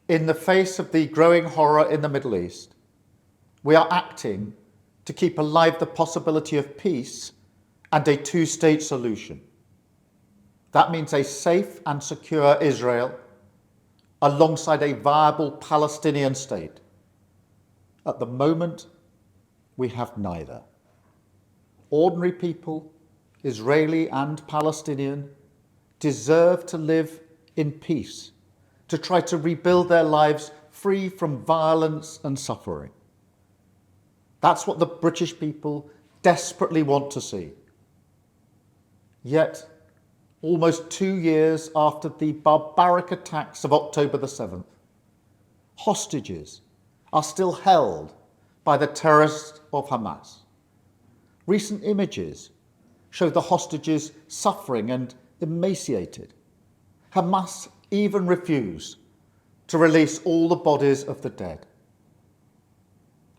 In the face of the growing horror in the Middle East, we are acting to keep alive the possibility of peace and a two-state solution. That means a safe and secure Israel alongside a viable Palestinian state. At the moment, we have neither. Ordinary people, Israeli and Palestinian, deserve to live in peace, to try to rebuild their lives free from violence and suffering. That's what the British people desperately want to see. Yet, almost 2 years after the barbaric attacks of October the 7th, hostages are still held by the terrorists of Hamas. Recent images show the hostages suffering and emaciated. Hamas even refuse to release all the bodies of the dead.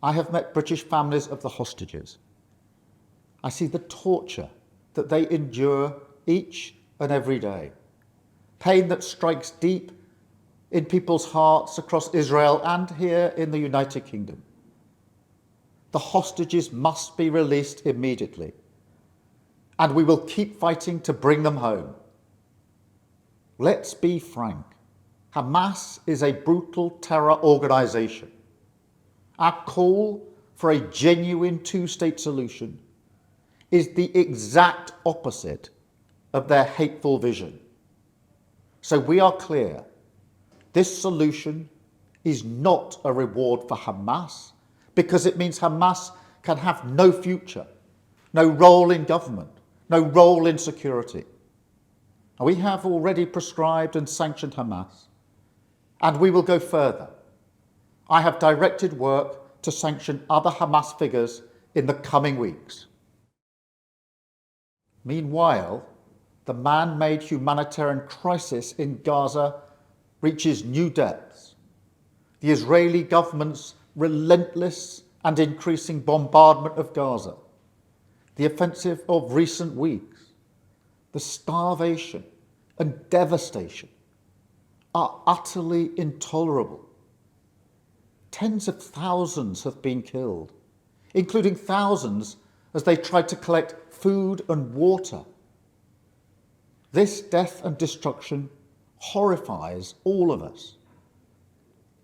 I have met British families of the hostages. I see the torture that they endure each and every day, pain that strikes deep in people's hearts across Israel and here in the United Kingdom. The hostages must be released immediately, and we will keep fighting to bring them home. Let's be frank. Hamas is a brutal terror organization. Our call for a genuine two-state solution is the exact opposite of their hateful vision. So we are clear. This solution is not a reward for Hamas, because it means Hamas can have no future, no role in government, no role in security. We have already prescribed and sanctioned Hamas, and we will go further. I have directed work to sanction other Hamas figures in the coming weeks. Meanwhile, the man-made humanitarian crisis in Gaza reaches new depths. The Israeli government's relentless and increasing bombardment of Gaza, the offensive of recent weeks, the starvation and devastation are utterly intolerable. Tens of thousands have been killed, including thousands as they tried to collect food and water. This death and destruction horrifies all of us.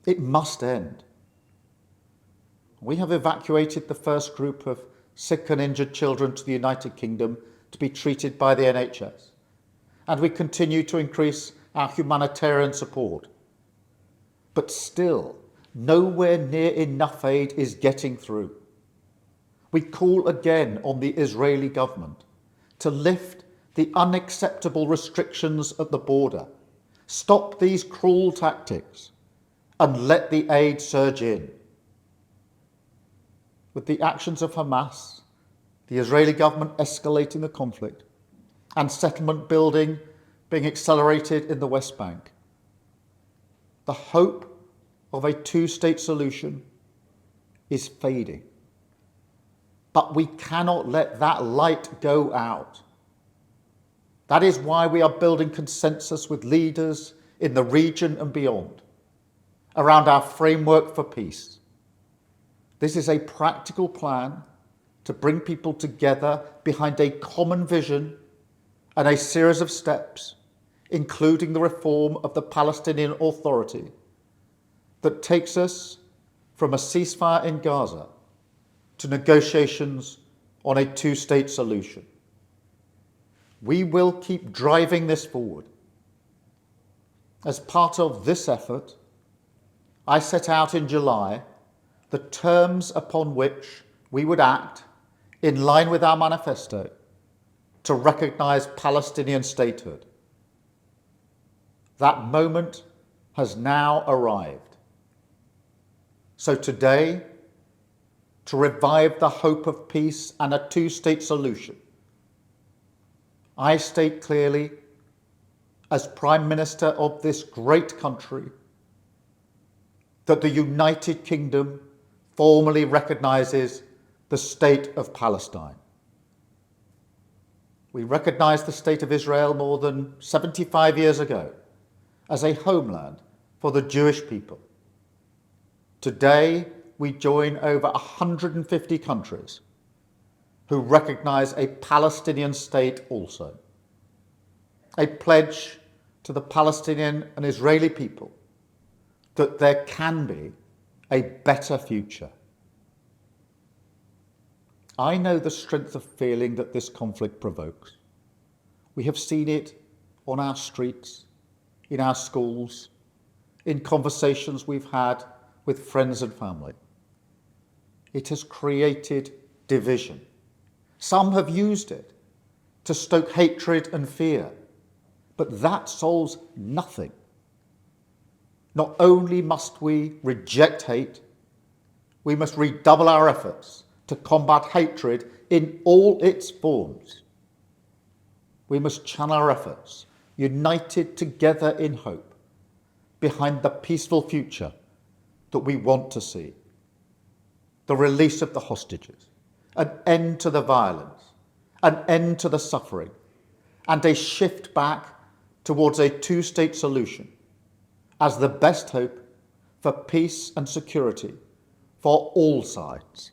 It must end. We have evacuated the first group of sick and injured children to the United Kingdom to be treated by the NHS, and we continue to increase our humanitarian support. But still, nowhere near enough aid is getting through. We call again on the Israeli government to lift the unacceptable restrictions at the border, stop these cruel tactics, and let the aid surge in. With the actions of Hamas, the Israeli government escalating the conflict, and settlement building being accelerated in the West Bank, the hope of a two-state solution is fading. But we cannot let that light go out. That is why we are building consensus with leaders in the region and beyond around our framework for peace. This is a practical plan to bring people together behind a common vision and a series of steps, including the reform of the Palestinian Authority, that takes us from a ceasefire in Gaza to negotiations on a two-state solution. We will keep driving this forward. As part of this effort, I set out in July the terms upon which we would act in line with our manifesto to recognise Palestinian statehood. That moment has now arrived. So today, to revive the hope of peace and a two-state solution, I state clearly, as Prime Minister of this great country, that the United Kingdom formally recognises the State of Palestine. We recognised the State of Israel more than 75 years ago as a homeland for the Jewish people. Today, we join over 150 countries who recognise a Palestinian state also. A pledge to the Palestinian and Israeli people that there can be a better future. I know the strength of feeling that this conflict provokes. We have seen it on our streets, in our schools, in conversations we've had with friends and family. It has created division. Some have used it to stoke hatred and fear, but that solves nothing. Not only must we reject hate, we must redouble our efforts to combat hatred in all its forms. We must channel our efforts, united together in hope, behind the peaceful future that we want to see. The release of the hostages, an end to the violence, an end to the suffering, and a shift back towards a two-state solution as the best hope for peace and security for all sides.